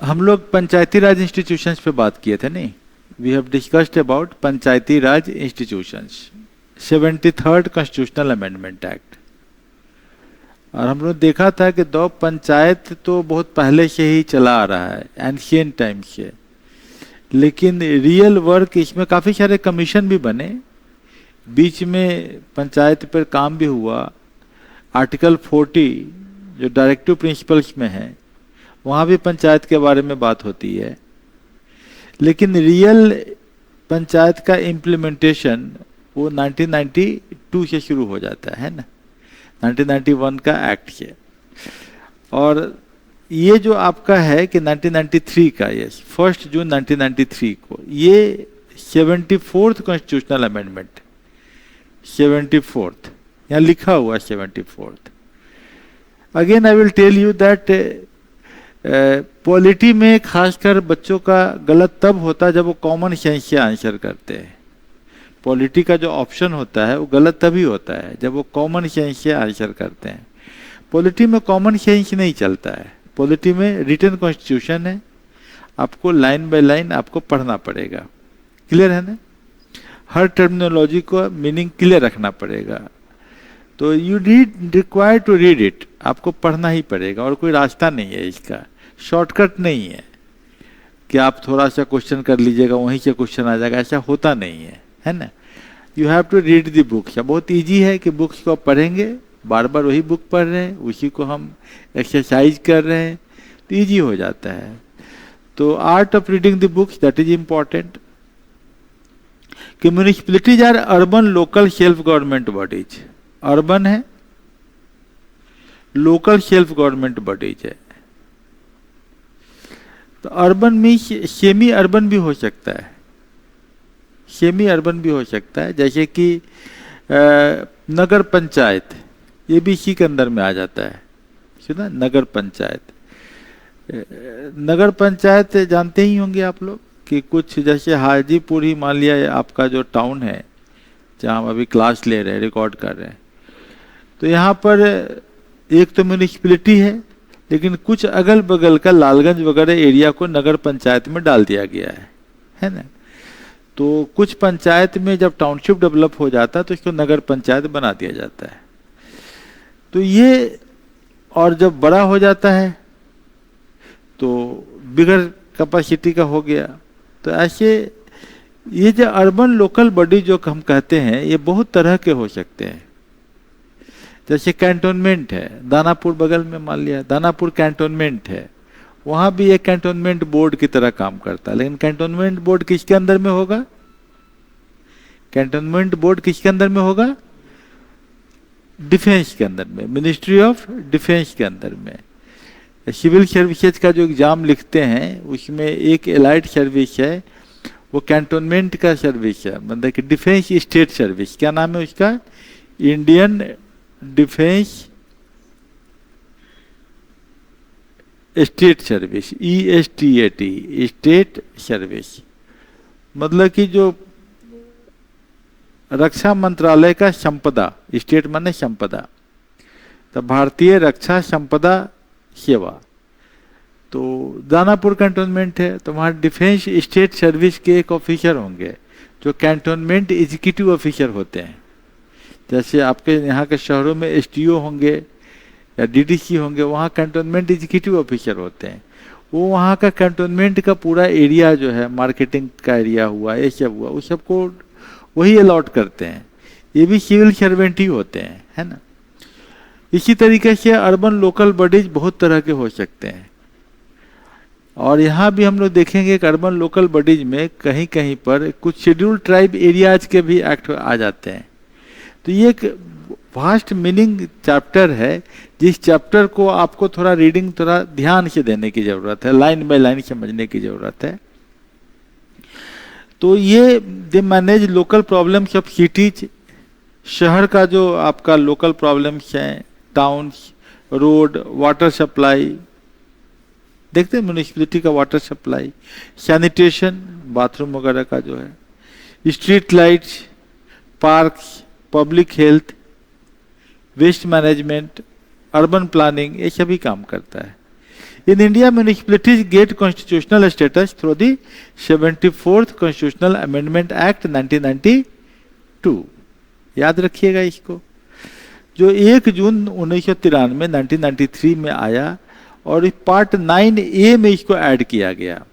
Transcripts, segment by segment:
हम लोग पंचायती राज इंस्टीट्यूशंस पे बात किए थे नहीं, we have discussed about Panchayati Raj institutions, 73rd constitutional amendment act. और हम लोग देखा था कि दो पंचायत तो बहुत पहले से ही चला आ रहा है, एंशियंट टाइम से, लेकिन रियल वर्क इसमें काफ़ी सारे कमीशन भी बने, बीच में पंचायत पर काम भी हुआ। आर्टिकल 40 जो डायरेक्टिव प्रिंसिपल्स में है, वहाँ भी पंचायत के बारे में बात होती है, लेकिन रियल पंचायत का इम्प्लीमेंटेशन वो 1992 से शुरू हो जाता है ना, 1991 का एक्ट से। और ये जो आपका है कि 1993 का, ये 1 जून 1993 को ये 74th कॉन्स्टिट्यूशनल अमेंडमेंट, 74th यहाँ लिखा हुआ 74th। Again I will tell you that polity में खासकर बच्चों का गलत तब होता है जब वो कॉमन सेंस से आंसर करते हैं। पॉलिटी का जो ऑप्शन होता है वो गलत तभी होता है जब वो कॉमन सेंस से आंसर करते हैं। पॉलिटी में कॉमन सेंस नहीं चलता है, पॉलिटी में रिटन कॉन्स्टिट्यूशन है, आपको लाइन बाय लाइन आपको पढ़ना पड़ेगा। क्लियर है ना? हर टर्मिनोलॉजी को मीनिंग क्लियर रखना पड़ेगा। तो you require to read it, आपको पढ़ना ही पड़ेगा और कोई रास्ता नहीं है इसका, शॉर्टकट नहीं है कि आप थोड़ा सा क्वेश्चन कर लीजिएगा वहीं से क्वेश्चन आ जाएगा, ऐसा होता नहीं है ना। You have to read the books. बहुत इजी है कि बुक्स को आप पढ़ेंगे, बार बार वही बुक पढ़ रहे हैं, उसी को हम एक्सरसाइज कर रहे हैं, तो ईजी हो जाता है। तो art of reading the books, that is important. कि municipalities are urban local self government bodies, urban है, लोकल सेल्फ गवर्नमेंट बॉडीज है। तो अर्बन में सेमी अर्बन भी हो सकता है, सेमी अर्बन भी हो सकता है, जैसे कि नगर पंचायत, ये भी इसी के अंदर में आ जाता है। सुना, नगर पंचायत। नगर पंचायत जानते ही होंगे आप लोग कि कुछ जैसे हाजीपुर ही मान लिया आपका जो टाउन है जहाँ हम अभी क्लास ले रहे हैं, रिकॉर्ड कर रहे हैं, तो यहाँ पर एक तो म्यूनिसिपैलिटी है, लेकिन कुछ अगल बगल का लालगंज वगैरह एरिया को नगर पंचायत में डाल दिया गया है ना। तो कुछ पंचायत में जब टाउनशिप डेवलप हो जाता है तो इसको नगर पंचायत बना दिया जाता है। तो ये, और जब बड़ा हो जाता है तो बिगर कैपेसिटी का हो गया। तो ऐसे ये जो अर्बन लोकल बॉडी जो हम कहते हैं, ये बहुत तरह के हो सकते हैं। जैसे कैंटोनमेंट है, दानापुर बगल में मान लिया दानापुर कैंटोनमेंट है, वहाँ भी एक कैंटोनमेंट बोर्ड की तरह काम करता है। लेकिन कैंटोनमेंट बोर्ड किसके अंदर में होगा? कैंटोनमेंट बोर्ड किसके अंदर में होगा? डिफेंस के अंदर में, मिनिस्ट्री ऑफ डिफेंस के अंदर में। सिविल सर्विसेज का जो एग्जाम लिखते हैं उसमें एक एलाइड सर्विस है, वो कैंटोनमेंट का सर्विस है, मतलब कि डिफेंस स्टेट सर्विस। क्या नाम है उसका? Indian defence state service, ESTAT, state service. मतलब कि जो रक्षा मंत्रालय का संपदा, स्टेट माने संपदा, तो भारतीय रक्षा संपदा सेवा। तो दानापुर कैंटोनमेंट है, तो वहाँ डिफेंस स्टेट सर्विस के एक ऑफिसर होंगे जो कैंटोनमेंट एग्जीक्यूटिव ऑफिसर होते हैं। जैसे आपके यहाँ के शहरों में STO होंगे या DDC होंगे, वहाँ कैंटोनमेंट एग्जीक्यूटिव ऑफिसर होते हैं। वो वहाँ का कैंटोनमेंट का पूरा एरिया जो है, मार्केटिंग का एरिया हुआ, ये सब हुआ, उस सबको वही अलॉट करते हैं। ये भी सिविल सर्वेंट ही होते हैं, है ना। इसी तरीके से अर्बन लोकल बॉडीज बहुत तरह के हो सकते हैं। और यहाँ भी हम लोग देखेंगे कि अर्बन लोकल बॉडीज में कहीं कहीं पर कुछ शेड्यूल्ड ट्राइब एरियाज के भी एक्ट आ जाते हैं। तो ये एक वास्ट मीनिंग चैप्टर है, जिस चैप्टर को आपको थोड़ा रीडिंग थोड़ा ध्यान से देने की जरूरत है, लाइन बाय लाइन समझने की जरूरत है। तो ये they manage local problems of cities, शहर का जो आपका लोकल प्रॉब्लम्स हैं, टाउन्स, रोड, वाटर सप्लाई, देखते हैं म्यूनिसिपैलिटी का वाटर सप्लाई, सैनिटेशन, बाथरूम वगैरह का जो है, street lights, parks, public health, waste management, urban planning, ये सभी काम करता है। In India, municipalities get constitutional status through the 74th Constitutional Amendment Act 1992. याद रखिएगा इसको, जो 1 जून 1993 1993 में आया और पार्ट 9A में इसको ऐड किया गया।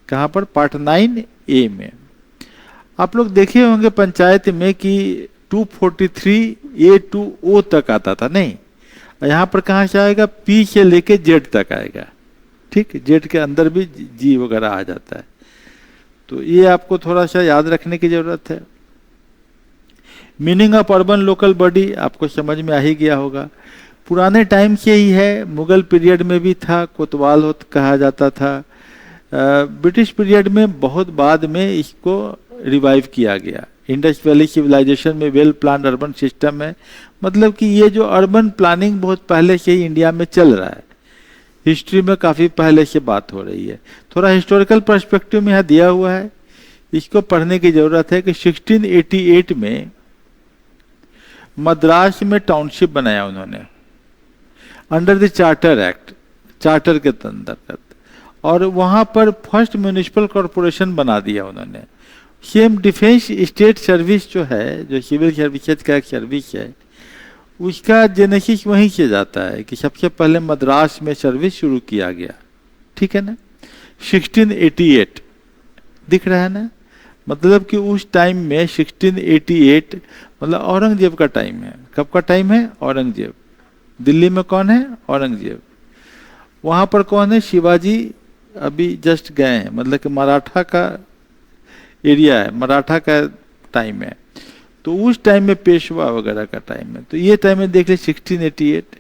कहाँ पर? पार्ट 9A में। आप लोग देखे होंगे पंचायत में कि 243A to O तक आता था, नहीं, यहाँ पर कहाँ से आएगा? P से लेके Z तक आएगा, ठीक, Z के अंदर भी G वगैरह आ जाता है। तो ये आपको थोड़ा सा याद रखने की जरूरत है। Meaning of urban local body आपको समझ में आ ही गया होगा। पुराने टाइम से ही है, मुगल पीरियड में भी था, कोतवाल कहा जाता था। ब्रिटिश पीरियड में बहुत बाद में इसको रिवाइव किया गया। इंडस वैली सिविलाइजेशन में वेल प्लान अर्बन सिस्टम है, मतलब कि ये जो अर्बन प्लानिंग बहुत पहले से ही इंडिया में चल रहा है, हिस्ट्री में काफ़ी पहले से बात हो रही है। थोड़ा हिस्टोरिकल पर्सपेक्टिव में यहाँ दिया हुआ है, इसको पढ़ने की ज़रूरत है कि 1688 में मद्रास में टाउनशिप बनाया उन्होंने under the charter act, charter के अंतर्गत, और वहाँ पर फर्स्ट म्यूनिसिपल कॉरपोरेशन बना दिया उन्होंने। सेम डिफेंस स्टेट सर्विस जो है, जो सिविल सर्विसेज का एक सर्विस है, उसका जेनेसिस वहीं से जाता है कि सबसे पहले मद्रास में सर्विस शुरू किया गया, ठीक है ना। 1688 दिख रहा है ना, मतलब कि उस टाइम में 1688 मतलब औरंगजेब का टाइम है। कब का टाइम है? औरंगजेब। दिल्ली में कौन है? औरंगजेब। वहाँ पर कौन है? शिवाजी अभी जस्ट गए हैं, मतलब कि मराठा का एरिया है, मराठा का टाइम है। तो उस टाइम में पेशवा वगैरह का टाइम है। तो ये टाइम में देख ले 1688।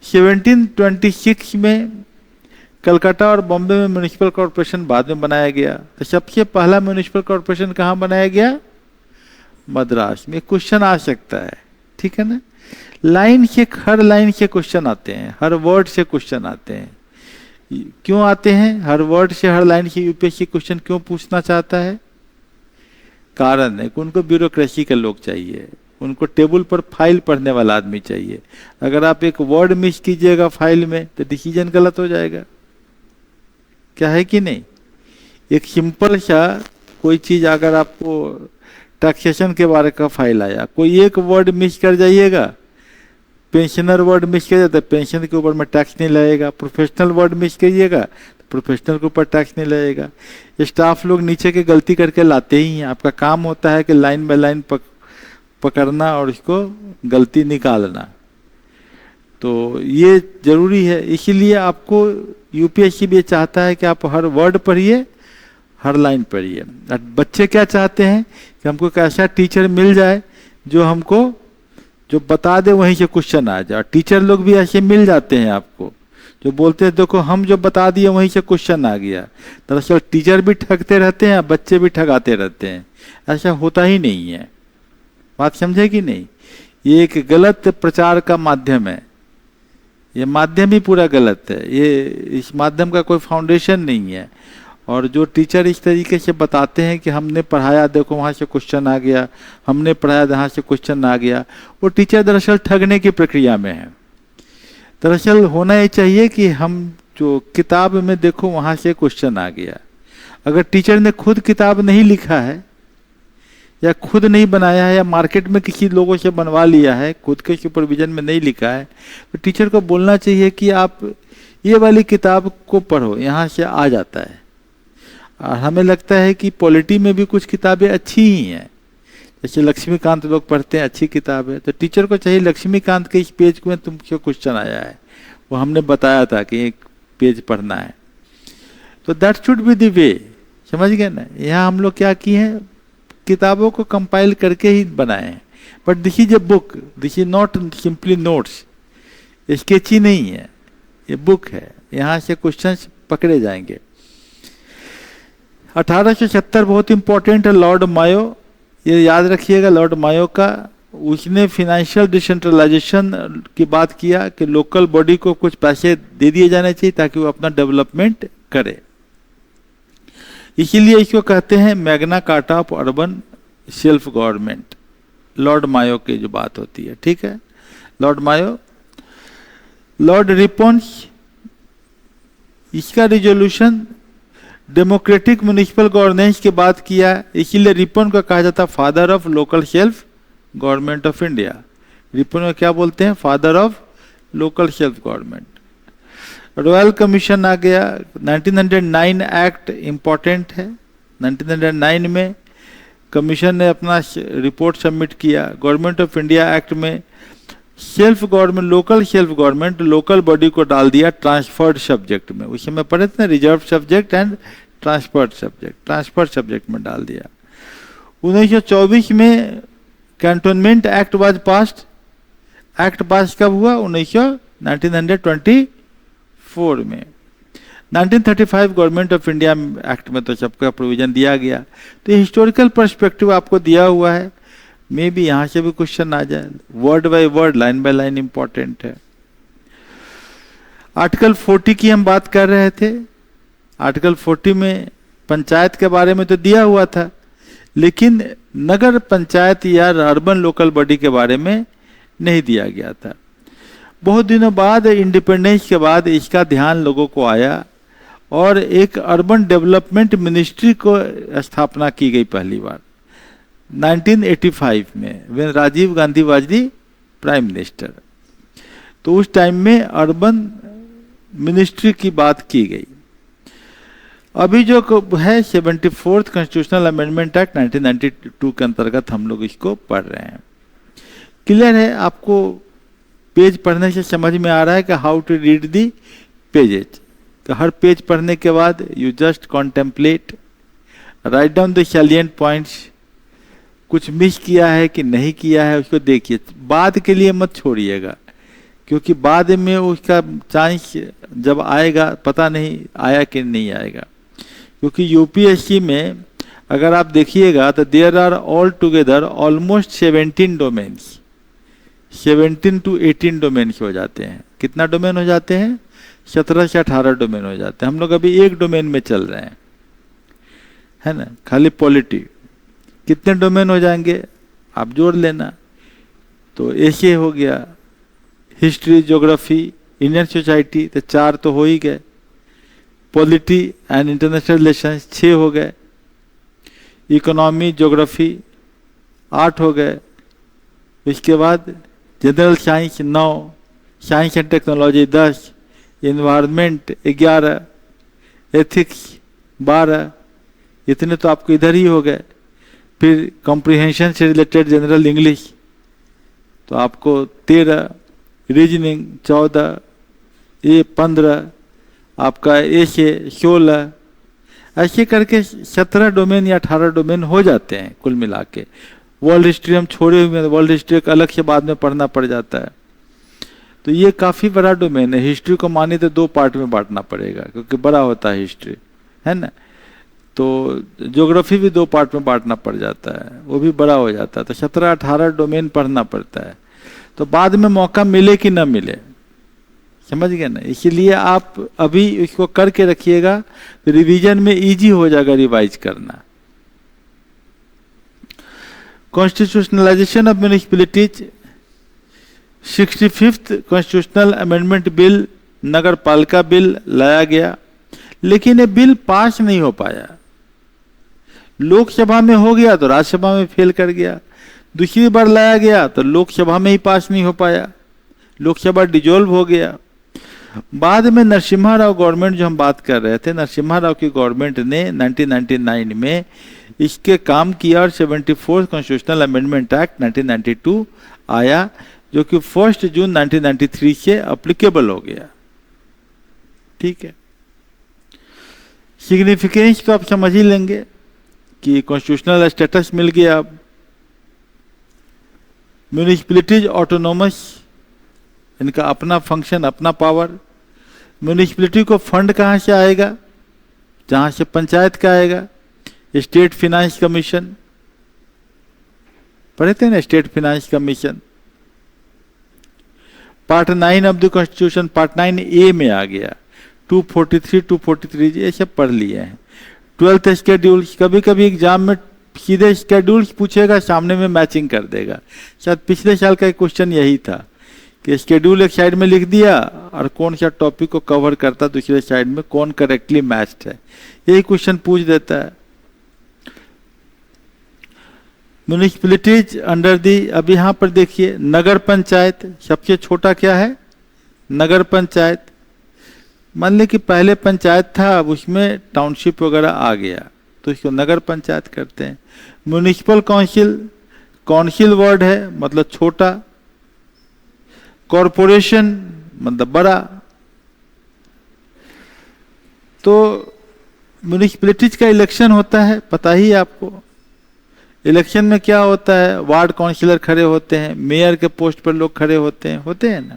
1726 में कलकत्ता और बॉम्बे में म्यूनिसिपल कॉरपोरेशन बाद में बनाया गया। तो सबसे पहला म्यूनिसिपल कॉरपोरेशन कहाँ बनाया गया? मद्रास में। क्वेश्चन आ सकता है, ठीक है ना। लाइन से, हर लाइन से क्वेश्चन आते हैं, हर वर्ड से क्वेश्चन आते हैं। क्यों आते हैं? हर वर्ड से, हर लाइन से यूपीएससी क्वेश्चन क्यों पूछना चाहता है? कारण है कि उनको ब्यूरोक्रेसी के लोग चाहिए, उनको टेबल पर फाइल पढ़ने वाला आदमी चाहिए। अगर आप एक वर्ड मिस कीजिएगा फाइल में तो डिसीजन गलत हो जाएगा, क्या है कि नहीं। एक सिंपल सा कोई चीज, अगर आपको टैक्सेशन के बारे का फाइल आया, कोई एक वर्ड मिस कर जाइएगा, पेंशनर वर्ड मिस कर जाता है, पेंशन के ऊपर में टैक्स नहीं लगेगा। प्रोफेशनल वर्ड मिस करिएगा तो प्रोफेशनल के ऊपर टैक्स नहीं लगेगा। स्टाफ लोग नीचे के गलती करके लाते ही हैं, आपका काम होता है कि लाइन बाय लाइन पकड़ना और इसको गलती निकालना। तो ये जरूरी है, इसीलिए आपको यूपीएससी भी चाहता है कि आप हर वर्ड पढ़िए, हर लाइन पढ़िए। बच्चे क्या चाहते हैं कि हमको एक ऐसा टीचर मिल जाए जो हमको जो बता दे वहीं से क्वेश्चन आ जाए। टीचर लोग भी ऐसे मिल जाते हैं आपको जो बोलते हैं देखो हम जो बता दिए वहीं से क्वेश्चन आ गया। दरअसल टीचर भी ठगते रहते हैं, बच्चे भी ठगाते रहते हैं, ऐसा होता ही नहीं है। बात समझे कि नहीं। ये एक गलत प्रचार का माध्यम है, ये माध्यम ही पूरा गलत है। ये इस माध्यम का कोई फाउंडेशन नहीं है। और जो टीचर इस तरीके से बताते हैं कि हमने पढ़ाया, देखो वहाँ से क्वेश्चन आ गया, हमने पढ़ाया यहाँ से क्वेश्चन आ गया, वो टीचर दरअसल ठगने की प्रक्रिया में है। दरअसल होना ये चाहिए कि हम जो किताब में देखो वहाँ से क्वेश्चन आ गया। अगर टीचर ने खुद किताब नहीं लिखा है या खुद नहीं बनाया है या मार्केट में किसी लोगों से बनवा लिया है, खुद के सुपरविजन में नहीं लिखा है, तो टीचर को बोलना चाहिए कि आप ये वाली किताब को पढ़ो, यहाँ से आ जाता है। और हमें लगता है कि पॉलिटी में भी कुछ किताबें अच्छी ही हैं, जैसे लक्ष्मीकांत लोग पढ़ते हैं, अच्छी किताब है। तो टीचर को चाहिए लक्ष्मीकांत के इस पेज में तुमसे क्वेश्चन आया है, वो हमने बताया था कि एक पेज पढ़ना है, तो that should be the way. समझ गए ना। यहाँ हम लोग क्या किए हैं, किताबों को कंपाइल करके ही बनाए हैं। But this is a book, this is not simply notes, sketch ही नहीं है, ये बुक है। यहाँ से क्वेश्चन पकड़े जाएंगे। 1870 बहुत इंपॉर्टेंट है। लॉर्ड मायो, ये याद रखिएगा, लॉर्ड मायो का, उसने फिनेंशियल डिसेंट्रलाइजेशन की बात किया कि लोकल बॉडी को कुछ पैसे दे दिए जाने चाहिए ताकि वो अपना डेवलपमेंट करे। इसीलिए इसको कहते हैं Magna Carta of urban self government. Lord Mayo की जो बात होती है, ठीक है। लॉर्ड मायो, लॉर्ड रिपन इसका रिजोल्यूशन डेमोक्रेटिक म्युनिसिपल गवर्नेंस के बाद किया, इसीलिए रिपन को कहा जाता है father of local self government of India. Ripon को क्या बोलते हैं? Father of local self government. Royal commission आ गया, 1909 एक्ट इम्पॉर्टेंट है। 1909 में कमीशन ने अपना रिपोर्ट सबमिट किया। गवर्नमेंट ऑफ इंडिया एक्ट में self government, local self government, local body को डाल दिया ट्रांसफर्ड सब्जेक्ट में। उस समय पढ़े थे ना, reserve subject and transferred subject, transferred subject में डाल दिया। 1924 में cantonment act was passed. Act पास कब हुआ? 1924 में। 1935 गवर्नमेंट ऑफ इंडिया एक्ट में तो सबका प्रोविजन दिया गया। तो हिस्टोरिकल पर्सपेक्टिव आपको दिया हुआ है, मे भी यहां से भी क्वेश्चन आ जाए, word by word, line by line important है। आर्टिकल 40 की हम बात कर रहे थे। आर्टिकल 40 में पंचायत के बारे में तो दिया हुआ था, लेकिन नगर पंचायत या अर्बन लोकल बॉडी के बारे में नहीं दिया गया था। बहुत दिनों बाद, इंडिपेंडेंस के बाद इसका ध्यान लोगों को आया और एक अर्बन डेवलपमेंट मिनिस्ट्री को स्थापना की गई पहली बार 1985 में, when Rajiv Gandhi was the prime minister. तो उस टाइम में अर्बन मिनिस्ट्री की बात की गई। अभी जो है 74th कॉन्स्टिट्यूशनल अमेंडमेंट एक्ट 1992 के अंतर्गत हम लोग इसको पढ़ रहे हैं। क्लियर है? आपको पेज पढ़ने से समझ में आ रहा है कि how to read the pages. तो हर पेज पढ़ने के बाद you just contemplate, write down the salient points. कुछ मिस किया है कि नहीं किया है उसको देखिए, बाद के लिए मत छोड़िएगा, क्योंकि बाद में उसका चांस जब आएगा पता नहीं आया कि नहीं आएगा। क्योंकि यूपीएससी में अगर आप देखिएगा तो there are all together almost 17 domains, 17 to 18 domains हो जाते हैं। कितना डोमेन हो जाते हैं? 17 से 18 डोमेन हो जाते हैं। हम लोग अभी एक डोमेन में चल रहे हैं, है ना, खाली पॉलिटी। कितने डोमेन हो जाएंगे आप जोड़ लेना। तो ऐसे हो गया, हिस्ट्री, ज्योग्राफी, इंडियन सोसाइटी, तो 4 तो हो ही गए। पॉलिटी एंड इंटरनेशनल रिलेशंस 6 हो गए। इकोनॉमी, ज्योग्राफी 8 हो गए। इसके बाद general science 9, science and technology 10, environment 11, ethics 12, इतने तो आपको इधर ही हो गए। फिर कॉम्प्रिहेंशन से रिलेटेड जनरल इंग्लिश तो आपको 13, रीजनिंग 14, ये 15, आपका ए से 16, ऐसे करके 17 डोमेन या 18 डोमेन हो जाते हैं कुल मिला के। वर्ल्ड हिस्ट्री हम छोड़े हुए हैं, वर्ल्ड हिस्ट्री का अलग से बाद में पढ़ना पड़ जाता है। तो ये काफ़ी बड़ा डोमेन है। हिस्ट्री को माने तो 2 पार्ट में बांटना पड़ेगा, क्योंकि बड़ा होता है हिस्ट्री, है ना। तो ज्योग्राफी भी 2 पार्ट में बांटना पड़ जाता है, वो भी बड़ा हो जाता है। तो 17-18 डोमेन पढ़ना पड़ता है। तो बाद में मौका मिले कि ना मिले, समझ गए ना। इसीलिए आप अभी इसको करके रखिएगा, तो रिवीजन में इजी हो जाएगा रिवाइज करना। Constitutionalisation of municipalities, 65th constitutional amendment bill, नगर पालिका बिल लाया गया, लेकिन ये बिल पास नहीं हो पाया। लोकसभा में हो गया तो राज्यसभा में फेल कर गया। दूसरी बार लाया गया तो लोकसभा में ही पास नहीं हो पाया, लोकसभा डिजोल्व हो गया। बाद में नरसिम्हा राव गवर्नमेंट, जो हम बात कर रहे थे, नरसिम्हा राव की गवर्नमेंट ने 1999 में इसके काम किया और 74th कॉन्स्टिट्यूशनल अमेंडमेंट एक्ट 1992 आया, जो कि 1 जून 1993 से अप्लीकेबल हो गया। ठीक है, सिग्निफिकेंस तो आप समझ ही लेंगे कि कॉन्स्टिट्यूशनल स्टेटस मिल गया। अब म्युनिसिपैलिटीज ऑटोनोमस, इनका अपना फंक्शन, अपना पावर। म्युनिसिपैलिटी को फंड कहाँ से आएगा? जहाँ से पंचायत का आएगा। स्टेट फिनांस कमीशन पढ़े थे ना, state finance commission. Part 9 of the constitution, part 9A में आ गया। 243, 243 ये सब पढ़ लिए हैं। 12th शेड्यूल, कभी कभी एग्जाम में सीधे शेड्यूल पूछेगा, सामने में मैचिंग कर देगा। शायद पिछले साल का एक क्वेश्चन यही था कि शेड्यूल एक साइड में लिख दिया और कौन सा टॉपिक को कवर करता दूसरे साइड में, कौन करेक्टली मैच्ड है, यही क्वेश्चन पूछ देता है। म्यूनिसिपैलिटीज अंडर दी, अब यहाँ पर देखिए नगर पंचायत सबसे छोटा क्या है, नगर पंचायत। मान लें कि पहले पंचायत था, अब उसमें टाउनशिप वगैरह आ गया तो इसको नगर पंचायत करते हैं। म्यूनिसिपल काउंसिल, काउंसिल वर्ड है मतलब छोटा, कॉरपोरेशन मतलब बड़ा। तो म्यूनिसिपैलिटीज का इलेक्शन होता है, पता ही है आपको। इलेक्शन में क्या होता है, वार्ड काउंसिलर खड़े होते हैं, मेयर के पोस्ट पर लोग खड़े होते हैं ना,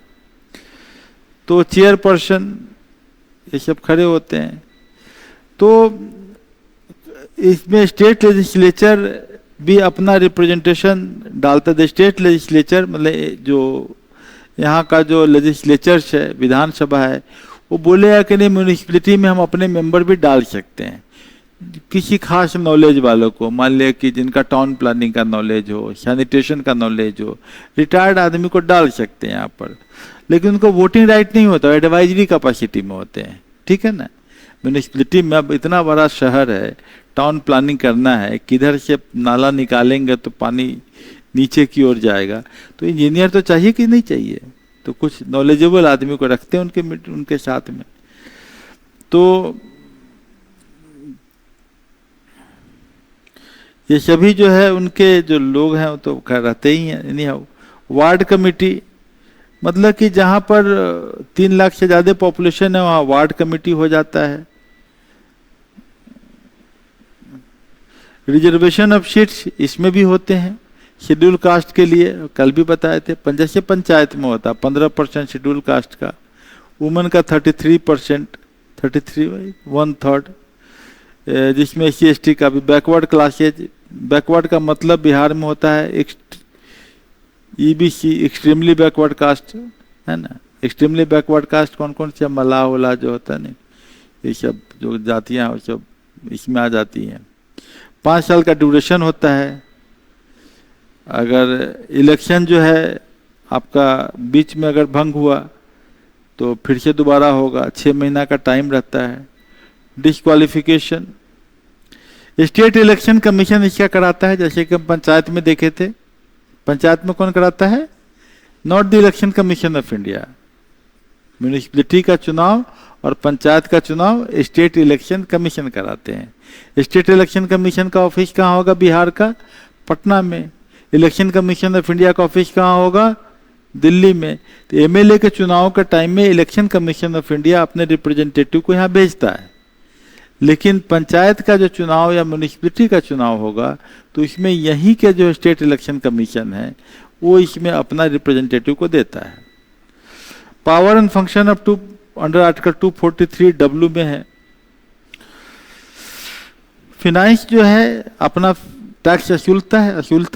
तो चेयरपर्सन ये सब खड़े होते हैं। तो इसमें स्टेट लेजिस्लेचर भी अपना रिप्रेजेंटेशन डालता है। स्टेट लेजिस्लेचर मतलब जो यहाँ का जो लेजिस्लेचर है, विधानसभा है, वो बोलेगा कि नहीं म्यूनिसिपैलिटी में हम अपने मेंबर भी डाल सकते हैं किसी खास नॉलेज वालों को, मान लिया कि जिनका टाउन प्लानिंग का नॉलेज हो, सैनिटेशन का नॉलेज हो, रिटायर्ड आदमी को डाल सकते हैं यहाँ पर, लेकिन उनको वोटिंग राइट नहीं होता, एडवाइजरी कैपेसिटी में होते हैं। ठीक है ना। म्यूनिसिपैलिटी में अब इतना बड़ा शहर है, टाउन प्लानिंग करना है, किधर से नाला निकालेंगे तो पानी नीचे की ओर जाएगा, तो इंजीनियर तो चाहिए कि नहीं चाहिए, तो कुछ नॉलेजेबल आदमी को रखते हैं उनके साथ में। तो ये सभी जो है उनके जो लोग हैं वो तो रहते ही हैं। नहीं, वार्ड कमेटी मतलब कि जहाँ पर 3 लाख से ज़्यादा पॉपुलेशन है वहाँ वार्ड कमेटी हो जाता है। रिजर्वेशन ऑफ सीट्स इसमें भी होते हैं शेड्यूल कास्ट के लिए, कल भी बताए थे। जैसे पंचायत में होता 15% शेड्यूल कास्ट का, वुमेन का 33%, 33 1/3, जिसमें SC/ST का भी, बैकवर्ड क्लासेज, बैकवर्ड का मतलब बिहार में होता है EBC एक्सट्रीमली बैकवर्ड कास्ट, है ना। एक्सट्रीमली बैकवर्ड कास्ट कौन कौन से, मलाह वला जो होता है ना, ये सब जो जातियाँ वो सब इसमें आ जाती हैं। 5 साल का ड्यूरेशन होता है। अगर इलेक्शन जो है आपका बीच में अगर भंग हुआ तो फिर से दोबारा होगा, 6 महीना का टाइम रहता है। डिस्क्वालिफिकेशन, स्टेट इलेक्शन कमीशन इसका कराता है, जैसे कि हम पंचायत में देखे थे। पंचायत में कौन कराता है, not the election commission of India. Municipality का चुनाव और पंचायत का चुनाव स्टेट इलेक्शन कमीशन कराते हैं। स्टेट इलेक्शन कमीशन का ऑफिस कहाँ होगा, बिहार का पटना में। इलेक्शन कमीशन ऑफ इंडिया का ऑफिस कहाँ होगा, दिल्ली में। तो MLA के चुनाव के टाइम में इलेक्शन कमीशन ऑफ इंडिया अपने रिप्रेजेंटेटिव को यहाँ भेजता है, लेकिन पंचायत का जो चुनाव या म्यूनिसिपैलिटी का चुनाव होगा तो इसमें यहीं के जो स्टेट इलेक्शन कमीशन है वो इसमें अपना रिप्रेजेंटेटिव को देता है। Power and function of under article 243W में है। फिनांस जो है अपना टैक्स असूलता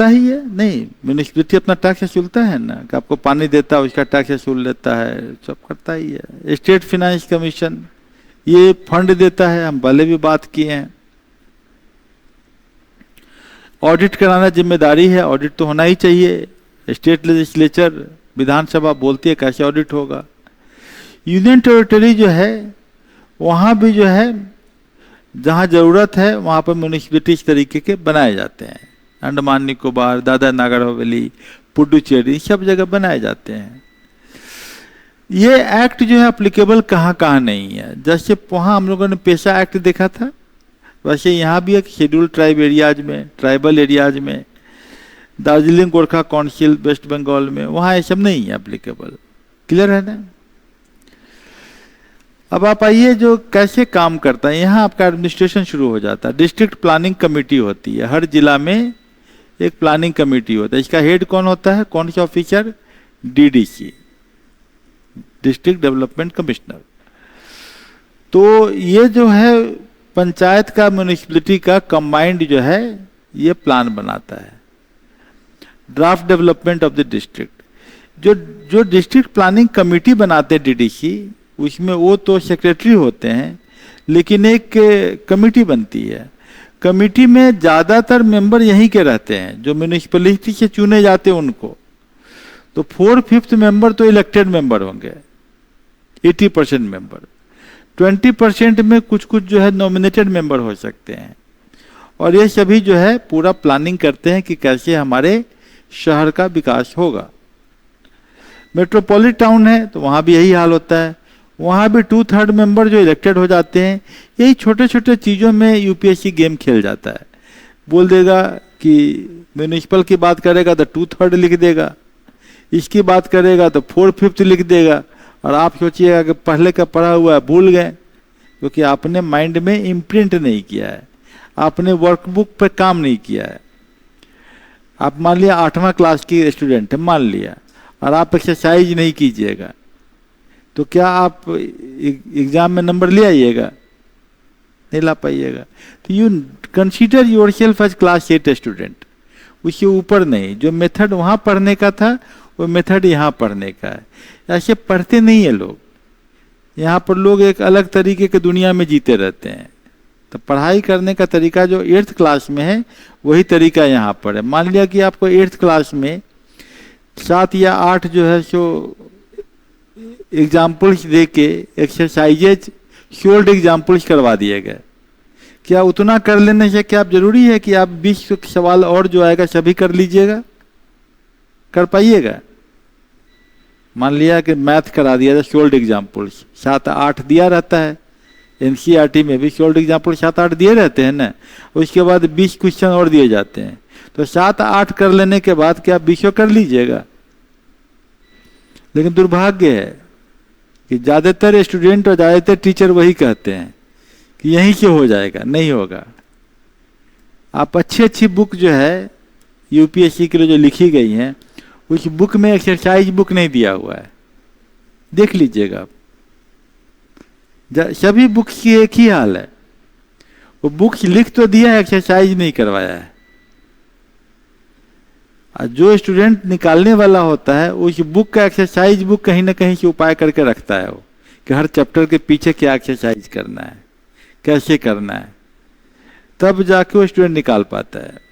ही है, नहीं म्यूनिसिपैलिटी अपना टैक्स असूलता है ना, कि आपको पानी देता है उसका टैक्स असूल लेता है, सब करता ही है। स्टेट फिनांस कमीशन ये फंड देता है, हम पहले भी बात किए हैं। ऑडिट कराना जिम्मेदारी है, ऑडिट तो होना ही चाहिए। स्टेट लेजिस्लेचर विधानसभा बोलती है कैसे ऑडिट होगा। यूनियन टेरिटरी जो है वहाँ भी जो है जहाँ ज़रूरत है वहाँ पर म्यूनिसिपैलिटी इस तरीके के बनाए जाते हैं। अंडमान निकोबार, दादरा नगर हवेली, पुडुचेरी, सब जगह बनाए जाते हैं। ये एक्ट जो है अप्लीकेबल कहाँ कहाँ नहीं है। जैसे वहाँ हम लोगों ने पेशा एक्ट देखा था, वैसे यहाँ भी एक शेड्यूल ट्राइब एरियाज में, ट्राइबल एरियाज में, दार्जिलिंग गोरखा काउंसिल वेस्ट बंगाल में, वहाँ ये सब नहीं है अप्लीकेबल। क्लियर है ना। अब आप आइए जो कैसे काम करता है, यहाँ आपका एडमिनिस्ट्रेशन शुरू हो जाता है। डिस्ट्रिक्ट प्लानिंग कमेटी होती है, हर जिला में एक प्लानिंग कमेटी होता है। इसका हेड कौन होता है, कौन सा officer, DDC, district development commissioner. तो ये जो है पंचायत का म्यूनिसिपैलिटी का कंबाइंड जो है ये प्लान बनाता है। Draft development of the district, जो डिस्ट्रिक्ट प्लानिंग कमेटी बनाते हैं DDC, उसमें वो तो सेक्रेटरी होते हैं, लेकिन एक कमेटी बनती है। कमेटी में ज़्यादातर मेंबर यहीं के रहते हैं जो म्यूनिसिपैलिटी से चुने जाते हैं उनको। तो 4/5 मेंबर तो इलेक्टेड मेंबर होंगे, 80% मेंबर। 20% में कुछ कुछ जो है नॉमिनेटेड मेंबर हो सकते हैं, और ये सभी जो है पूरा प्लानिंग करते हैं कि कैसे हमारे शहर का विकास होगा। मेट्रोपॉलिटन टाउन है तो वहाँ भी यही हाल होता है, वहाँ भी 2/3 मेंबर जो इलेक्टेड हो जाते हैं। यही छोटे छोटे चीज़ों में यूपीएससी गेम खेल जाता है। बोल देगा कि म्यूनिसिपल की बात करेगा तो 2/3 लिख देगा, इसकी बात करेगा तो 4/5 लिख देगा, और आप सोचिएगा कि पहले का पढ़ा हुआ है भूल गए, क्योंकि आपने माइंड में इम्प्रिंट नहीं किया है, आपने वर्कबुक पर काम नहीं किया है। आप मान लिया 8वां क्लास की स्टूडेंट है, मान लिया, और आप एक्सरसाइज नहीं कीजिएगा, तो क्या आप एग्जाम में नंबर ले आइएगा? नहीं ला पाइएगा। तो you consider yourself as class 8 student, उससे ऊपर नहीं। जो मेथड वहाँ पढ़ने का था वो मेथड यहाँ पढ़ने का है। ऐसे पढ़ते नहीं है लोग, यहाँ पर लोग एक अलग तरीके की दुनिया में जीते रहते हैं। तो पढ़ाई करने का तरीका जो 8th क्लास में है वही तरीका यहाँ पर है। मान लिया कि आपको 8th क्लास में 7 या 8 जो है सो एग्जाम्पल्स दे के एक्सरसाइजेज शोल्ड एग्जाम्पल्स करवा दिए गए, क्या उतना कर लेने से क्या आप जरूरी है कि आप 20 सवाल और जो आएगा सभी कर लीजिएगा? कर पाइएगा? मान लिया कि मैथ करा दिया था शोल्ड एग्जाम्पल्स 7-8 दिया रहता है, एनसीईआरटी में भी शोल्ड एग्जाम्पल 7-8 दिए रहते हैं ना, उसके बाद 20 क्वेश्चन और दिए जाते हैं। तो 7-8 कर लेने के बाद क्या आप 20 कर लीजिएगा? लेकिन दुर्भाग्य है कि ज़्यादातर स्टूडेंट और ज़्यादातर टीचर वही कहते हैं कि यहीं से हो जाएगा, नहीं होगा। आप अच्छी अच्छी बुक जो है यूपीएससी के लिए जो लिखी गई हैं, उस बुक में एक्सरसाइज बुक नहीं दिया हुआ है, देख लीजिएगा आप। सभी बुक्स की एक ही हाल है, वो बुक्स लिख तो दिया है, एक्सरसाइज नहीं करवाया है। जो स्टूडेंट निकालने वाला होता है उस बुक का एक्सरसाइज बुक कहीं ना कहीं से उपाय करके रखता है वो, कि हर चैप्टर के पीछे क्या एक्सरसाइज करना है, कैसे करना है, तब जाके वो स्टूडेंट निकाल पाता है।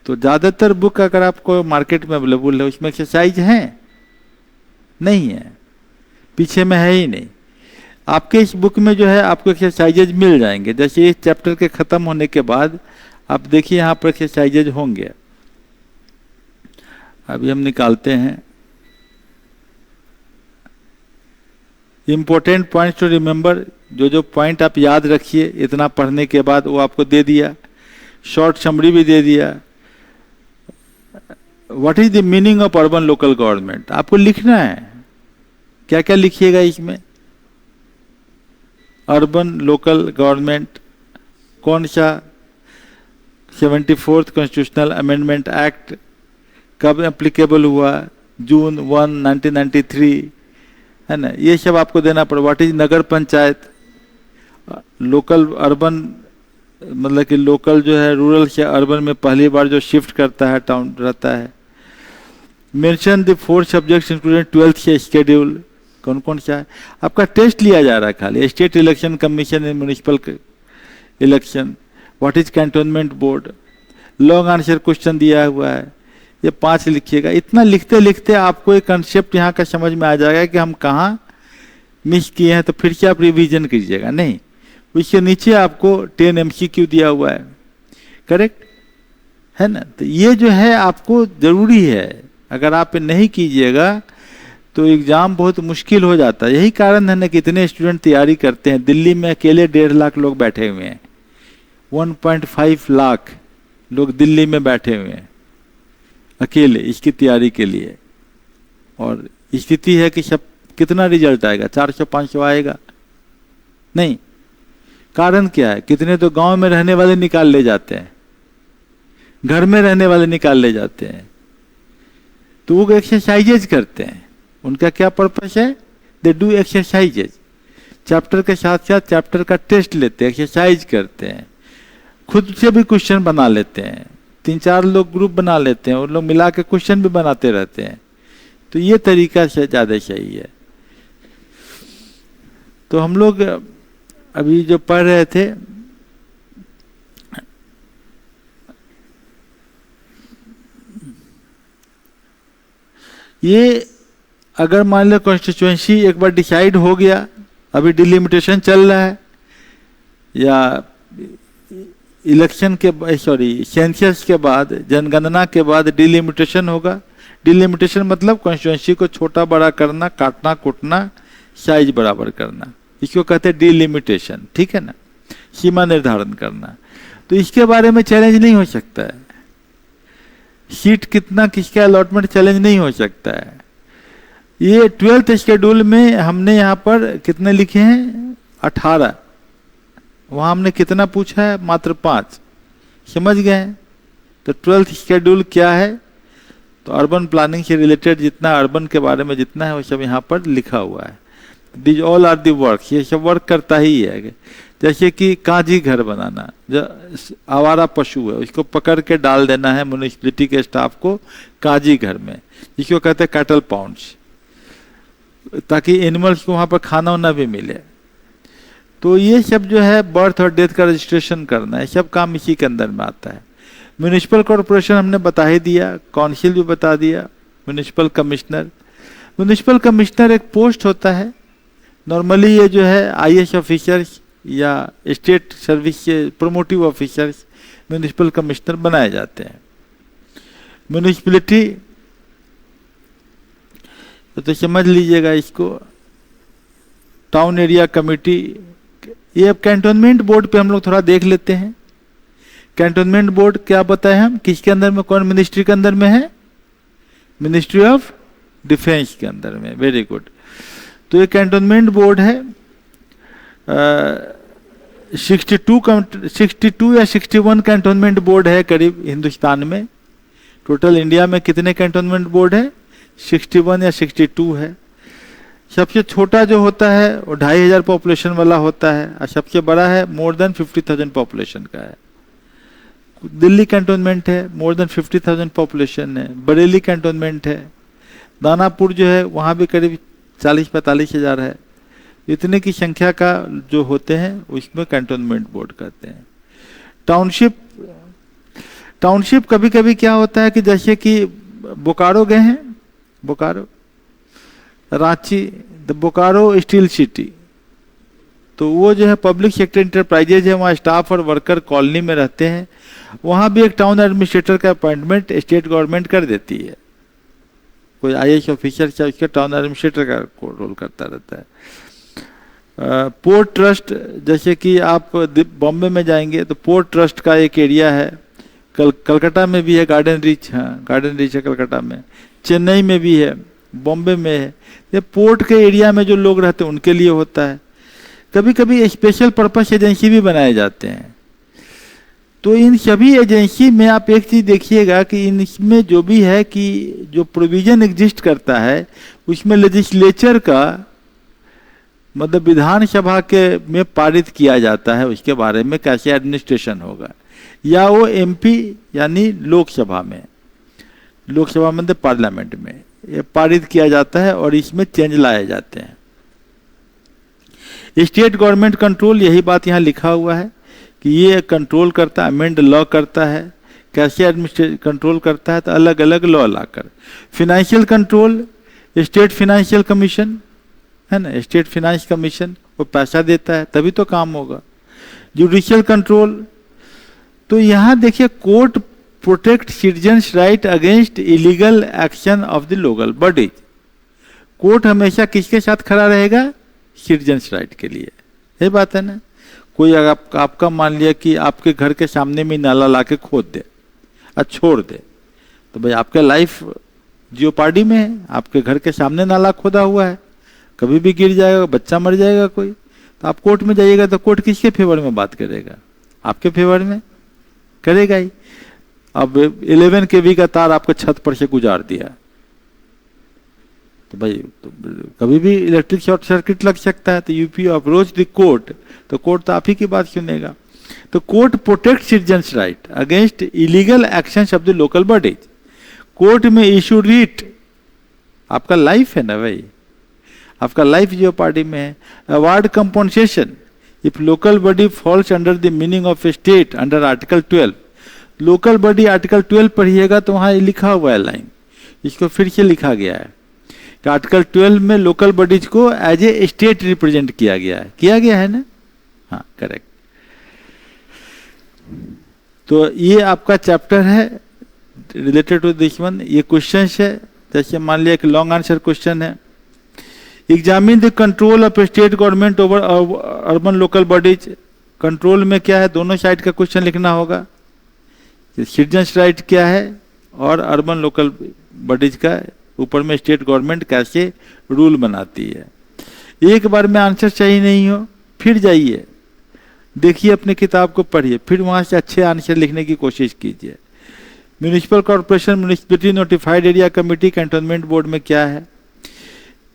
तो ज़्यादातर बुक अगर आपको मार्केट में अवेलेबल है उसमें एक्सरसाइज है नहीं है, पीछे में है ही नहीं। आपके इस बुक में जो है आपको एक्सरसाइजेज मिल जाएंगे। जैसे इस चैप्टर के ख़त्म होने के बाद आप देखिए यहाँ पर एक्सरसाइजेज होंगे। अभी हम निकालते हैं। इम्पोर्टेंट पॉइंट्स टू रिमेंबर, जो जो पॉइंट आप याद रखिए इतना पढ़ने के बाद वो आपको दे दिया। शॉर्ट समरी भी दे दिया। What is the meaning of urban local government, आपको लिखना है। क्या क्या लिखिएगा इसमें? अर्बन लोकल गवर्नमेंट कौन सा 74th कॉन्स्टिट्यूशनल अमेंडमेंट एक्ट कब एप्लीकेबल हुआ? जून 1, 1993, है ना। ये सब आपको देना पड़े। What is Nagar panchayat, local urban मतलब कि लोकल जो है रूरल से अर्बन में पहली बार जो शिफ्ट करता है टाउन रहता है। Mention the 4 subjects including 12th से शेड्यूल, कौन कौन सा है। आपका टेस्ट लिया जा रहा है खाली, state election commission and municipal election. What is cantonment board, long answer question दिया हुआ है, ये 5 लिखिएगा। इतना लिखते लिखते आपको एक कंसेप्ट यहाँ का समझ में आ जाएगा कि हम कहाँ मिस किए हैं, तो फिर से आप रिवीजन कीजिएगा नहीं। उसके नीचे आपको 10 MCQ दिया हुआ है, करेक्ट है ना। तो ये जो है आपको जरूरी है, अगर आप नहीं कीजिएगा तो एग्जाम बहुत मुश्किल हो जाता है। यही कारण है ना कि इतने स्टूडेंट तैयारी करते हैं। दिल्ली में अकेले 1.5 लाख लोग बैठे हुए हैं, 1.5 लाख लोग दिल्ली में बैठे हुए हैं अकेले इसकी तैयारी के लिए। और स्थिति है कि सब कितना रिजल्ट आएगा? 400-500 आएगा नहीं। कारण क्या है? कितने तो गांव में रहने वाले निकाल ले जाते हैं, घर में रहने वाले निकाल ले जाते हैं। तो वो एक्सरसाइजेज करते हैं। उनका क्या पर्पस है? They do exercises. चैप्टर के साथ साथ चैप्टर का टेस्ट लेते हैं, एक्सरसाइज करते हैं, खुद से भी क्वेश्चन बना लेते हैं। 3-4 लोग ग्रुप बना लेते हैं, उन लोग मिला के क्वेश्चन भी बनाते रहते हैं। तो ये तरीका से ज़्यादा सही है। तो हम लोग अभी जो पढ़ रहे थे, ये अगर मान लो कॉन्स्टिट्यूएंसी एक बार डिसाइड हो गया, अभी डिलिमिटेशन चल रहा है, या इलेक्शन के सेंसस के बाद, जनगणना के बाद डिलिमिटेशन होगा। डिलिमिटेशन मतलब कॉन्स्टिट्यूएंसी को छोटा बड़ा करना, काटना कुटना, साइज बराबर करना, इसको कहते हैं डिलिमिटेशन, ठीक है ना, सीमा निर्धारण करना। तो इसके बारे में चैलेंज नहीं हो सकता है, सीट कितना किसका अलॉटमेंट चैलेंज नहीं हो सकता है। ये 12th शेड्यूल में हमने यहाँ पर कितने लिखे हैं, 18, वहाँ हमने कितना पूछा है, मात्र 5, समझ गए हैं। तो 12th शेड्यूल क्या है, तो अर्बन प्लानिंग से रिलेटेड जितना अर्बन के बारे में जितना है वो सब यहाँ पर लिखा हुआ है। This all are the work, ये सब वर्क करता ही है। जैसे कि काजी घर बनाना, जो आवारा पशु है उसको पकड़ के डाल देना है म्यूनिसिपैलिटी के स्टाफ को काजी घर में, जिसको कहते हैं कैटल पाउंड्स, ताकि एनिमल्स को वहाँ पर खाना वाना भी मिले। तो ये सब जो है बर्थ और डेथ का रजिस्ट्रेशन करना है, सब काम इसी के अंदर में आता है। म्यूनिसिपल कॉरपोरेशन हमने बता ही दिया, काउंसिल भी बता दिया, म्यूनिसिपल कमिश्नर। म्यूनिसिपल कमिश्नर एक पोस्ट होता है, नॉर्मली ये जो है IAS ऑफिसर्स या स्टेट सर्विस के प्रोमोटिव ऑफिसर्स म्यूनिसिपल कमिश्नर बनाए जाते हैं। म्यूनिसिपैलिटी तो समझ लीजिएगा इसको, टाउन एरिया कमेटी। ये अब कैंटोनमेंट बोर्ड पे हम लोग थोड़ा देख लेते हैं। कैंटोनमेंट बोर्ड क्या बताए हम, किसके अंदर में, कौन मिनिस्ट्री के अंदर में है, मिनिस्ट्री ऑफ डिफेंस के अंदर में। Very good. तो ये कैंटोनमेंट बोर्ड है, 62 या 61 कैंटोनमेंट बोर्ड है करीब हिंदुस्तान में। टोटल इंडिया में कितने कैंटोनमेंट बोर्ड है, 61 या 62 है। सबसे छोटा जो होता है वो 2500 पॉपुलेशन वाला होता है, और सबसे बड़ा है मोर देन 50,000 पॉपुलेशन का है। दिल्ली कैंटोनमेंट है, मोर देन 50,000 पॉपुलेशन है। बरेली कैंटोनमेंट है। दानापुर जो है वहाँ भी करीब 40-45 हजार है। इतने की संख्या का जो होते हैं उसमें कैंटोनमेंट बोर्ड कहते हैं। टाउनशिप कभी कभी क्या होता है कि जैसे कि बोकारो गए हैं, Bokaro, Ranchi, the Bokaro steel city, तो वो जो है पब्लिक सेक्टर इंटरप्राइजेज है, वहाँ स्टाफ और वर्कर कॉलोनी में रहते हैं। वहाँ भी एक टाउन एडमिनिस्ट्रेटर का अपॉइंटमेंट स्टेट गवर्नमेंट कर देती है। कोई IAS ऑफिसर चाहे उसका टाउन एडमिनिस्ट्रेटर का रोल करता रहता है। पोर्ट ट्रस्ट, जैसे कि आप बॉम्बे में जाएंगे तो पोर्ट ट्रस्ट का एक एरिया है। कलकत्ता में भी है गार्डन रीच, हाँ गार्डन रीच है कलकत्ता में। चेन्नई में भी है, बॉम्बे में है। ये पोर्ट के एरिया में जो लोग रहते हैं उनके लिए होता है। कभी कभी स्पेशल पर्पस एजेंसी भी बनाए जाते हैं। तो इन सभी एजेंसी में आप एक चीज देखिएगा कि इनमें जो भी है कि जो प्रोविजन एग्जिस्ट करता है उसमें लेजिस्लेचर का मतलब विधानसभा के में पारित किया जाता है उसके बारे में कैसे एडमिनिस्ट्रेशन होगा, या वो MP यानी लोकसभा में मतलब पार्लियामेंट में ये पारित किया जाता है और इसमें चेंज लाए जाते हैं। स्टेट गवर्नमेंट कंट्रोल, यही बात यहाँ लिखा हुआ है कि ये कंट्रोल करता है, अमेंड लॉ करता है। कैसे एडमिनिस्ट्रेशन कंट्रोल करता है, तो अलग अलग लॉ लाकर। Financial control, state financial commission है ना, स्टेट फाइनेंस कमीशन, वो पैसा देता है तभी तो काम होगा। जुडिशियल कंट्रोल, तो यहाँ देखिए court protect citizens right against illegal action of the local bodies. Court हमेशा किसके साथ खड़ा रहेगा, सिटीजन्स राइट के लिए। ये बात है ना। कोई अगर आपका मान लिया कि आपके घर के सामने में नाला लाके खोद दे और छोड़ दे, तो भाई आपका लाइफ जियोपार्डी में है। आपके घर के सामने नाला खोदा हुआ है, कभी भी गिर जाएगा, बच्चा मर जाएगा कोई, तो आप कोर्ट में जाइएगा तो कोर्ट किसके फेवर में बात करेगा, आपके फेवर में करेगा ही। अब 11 kV का तार आपको छत पर से गुजार दिया तो भाई तो कभी भी इलेक्ट्रिक शॉर्ट सर्किट लग सकता है। तो यूपी अप्रोच द कोर्ट, तो कोर्ट तो आप ही की बात सुनेगा। तो court protect citizens right against illegal actions of the local bodies. Court में इशू रीट, आपका लाइफ है ना भाई, आपका लाइफ जो पार्टी में है। Award compensation if local body falls under the meaning of A state under article 12। Local body article 12 पढ़िएगा तो वहां लिखा हुआ है लाइन, इसको फिर से लिखा गया है कि आर्टिकल 12 में लोकल बॉडीज को एज ए स्टेट रिप्रेजेंट किया गया है ना। हाँ, करेक्ट। तो ये आपका चैप्टर है रिलेटेड टू दिस वन। ये क्वेश्चन है, जैसे मान लिया एक लॉन्ग आंसर क्वेश्चन है, examine the control of state government over urban local bodies. Control में क्या है, दोनों साइड का क्वेश्चन लिखना होगा। सिटीजन्स राइट क्या है और अर्बन लोकल बॉडीज का ऊपर में स्टेट गवर्नमेंट कैसे रूल बनाती है। एक बार में आंसर सही नहीं हो, फिर जाइए देखिए, अपने किताब को पढ़िए, फिर वहां से अच्छे आंसर लिखने की कोशिश कीजिए। Municipal corporation, municipality notified area committee, cantonment board में क्या है।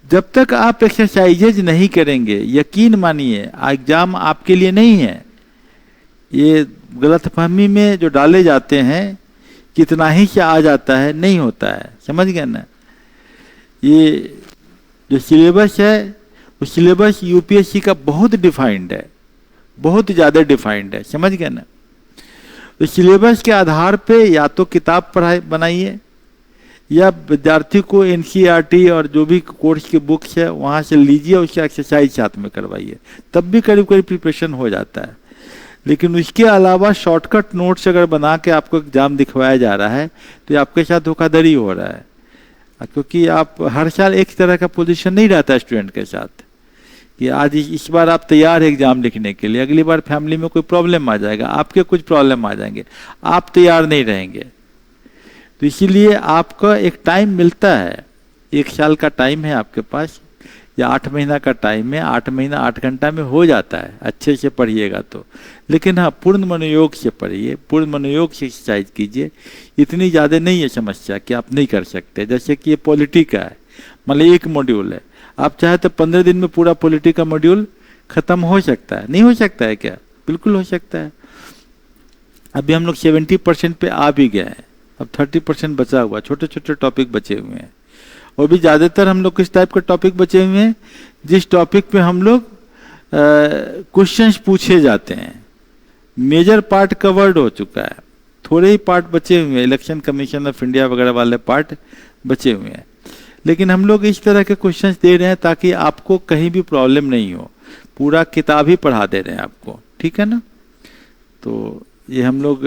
जब तक आप एक्सरसाइजेज नहीं करेंगे, यकीन मानिए एग्जाम आपके लिए नहीं है। ये गलतफहमी में जो डाले जाते हैं कितना ही से आ जाता है, नहीं होता है, समझ गए ना। ये जो सिलेबस है वो सिलेबस यूपीएससी का बहुत डिफाइंड है, बहुत ज़्यादा डिफाइंड है, समझ गए ना। तो सिलेबस के आधार पे या तो किताब पढ़ाई बनाइए या विद्यार्थी को एनसीईआरटी और जो भी कोर्स की बुक्स है वहाँ से लीजिए, उसका एक्सरसाइज साथ में करवाइए, तब भी करीब करीब प्रिपरेशन हो जाता है। लेकिन उसके अलावा शॉर्टकट नोट्स अगर बना के आपको एग्जाम दिखवाया जा रहा है तो आपके साथ धोखाधड़ी हो रहा है, क्योंकि आप हर साल एक तरह का पोजीशन नहीं रहता स्टूडेंट के साथ कि आज इस बार आप तैयार है एग्जाम लिखने के लिए, अगली बार फैमिली में कोई प्रॉब्लम आ जाएगा, आपके कुछ प्रॉब्लम आ जाएंगे, आप तैयार नहीं रहेंगे। तो इसीलिए आपका एक टाइम मिलता है, 1 साल का टाइम है आपके पास या 8 महीना का टाइम है, 8 महीना 8 घंटा में हो जाता है, अच्छे से पढ़िएगा तो। लेकिन हाँ, पूर्ण मनोयोग से पढ़िए, पूर्ण मनोयोग से एक्सरसाइज कीजिए। इतनी ज़्यादा नहीं है समस्या कि आप नहीं कर सकते। जैसे कि ये पॉलिटी का है, मतलब एक मॉड्यूल है, आप चाहे तो 15 दिन में पूरा पॉलिटी का मॉड्यूल खत्म हो सकता है। नहीं हो सकता है क्या? बिल्कुल हो सकता है। अभी हम लोग 70% पे आ भी गए हैं, अब 30% बचा हुआ, छोटे छोटे टॉपिक बचे हुए हैं। और भी ज़्यादातर हम लोग किस टाइप के टॉपिक बचे हुए हैं, जिस टॉपिक पे हम लोग क्वेश्चंस पूछे जाते हैं। मेजर पार्ट कवर्ड हो चुका है, थोड़े ही पार्ट बचे हुए हैं, इलेक्शन कमीशन ऑफ इंडिया वगैरह वाले पार्ट बचे हुए हैं। लेकिन हम लोग इस तरह के क्वेश्चंस दे रहे हैं ताकि आपको कहीं भी प्रॉब्लम नहीं हो, पूरा किताब ही पढ़ा दे रहे हैं आपको, ठीक है ना। तो ये हम लोग